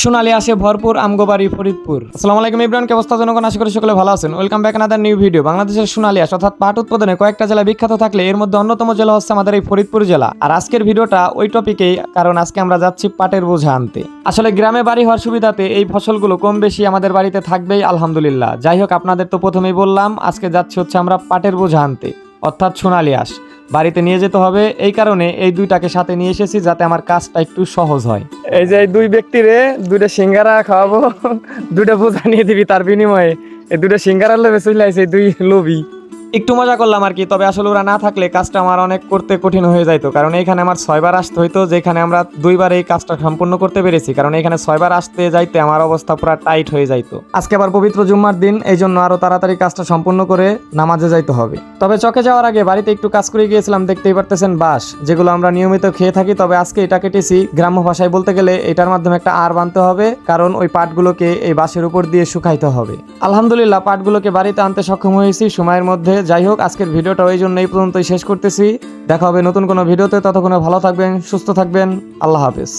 সোনালী আসে ভরপুর আমগোবাড়ি ফরিদপুর। আসসালামু আলাইকুম ইব্রাহিম, কে অবস্থা জনগণ? আশা করি সকলে ভালো আছেন। Welcome back another new video. বাংলাদেশের সোনালী আঁশ অর্থাৎ পাট উৎপাদনে কয়েকটা জেলা বিখ্যাত থাকলে এর মধ্যে অন্যতম জেলা হচ্ছে আমাদের এই ফরিদপুর জেলা। আর আজকের ভিডিওটা ওই টপিকেই, কারণ আজকে আমরা যাচ্ছি পাটের বোঝা আনতে। আসলে গ্রামে বাড়ি হওয়ার সুবিধাতে এই ফসলগুলো কম বেশি আমাদের বাড়িতে থাকবেই, আলহামদুলিল্লাহ। যাই হোক, আপনাদের তো প্রথমেই বললাম আজকে যাচ্ছি হচ্ছে আমরা পাটের বোঝা আনতে, অর্থাৎ সোনালী আঁশ বাড়িতে নিয়ে যেতে হবে। এই কারণে এই দুইটাকে সাথে নিয়ে এসেছি যাতে আমার কাজটা একটু সহজ হয়। এই যে এই দুই ব্যক্তিরে দুইটা সিঙ্গারা খাওয়াবো, দুইটা বোঝা নিয়ে দিবি, তার বিনিময়ে এই দুইটা সিঙ্গারার লোভে চলে আসে দুই লোভী। একটু মজা করলাম আর কি, তবে আসলে ওরা না থাকলে কাজটা আমার অনেক করতে কঠিন হয়ে যাইতো। কারণ এখানে আমার 6বার আসতে হইতো, যেখানে আমরা 2বার এই কাজটা সম্পূর্ণ করতে পেরেছি। কারণ এখানে 6বার আসতে যাইতে আমার অবস্থা পুরো টাইট হয়ে যাইতো। আজকে আবার পবিত্র জুম্মার দিন, এই জন্য আরো তাড়াতাড়ি কাজটা সম্পূর্ণ করে নামাজে যাইতে হবে। তবে চকে যাওয়ার আগে বাড়িতে একটু কাজ করে গিয়েছিলাম। দেখতেই পারতেছেন বাঁশ, যেগুলো আমরা নিয়মিত খেয়ে থাকি। তবে আজকে এটা কেটেছি, গ্রাম্য ভাষায় বলতে গেলে এটার মাধ্যমে একটা আর বানতে হবে, কারণ ওই পাটগুলোকে এই বাঁশের উপর দিয়ে শুকাইতে হবে। আলহামদুলিল্লাহ পাটগুলোকে বাড়িতে আনতে সক্ষম হয়েছি সময়ের মধ্যে। যাই হোক, আজকের ভিডিওটা ওই জন্য এই পর্যন্তই শেষ করতেছি। দেখা হবে নতুন কোনো ভিডিওতে। ততক্ষণে ভালো থাকবেন, সুস্থ থাকবেন। আল্লাহ হাফেজ।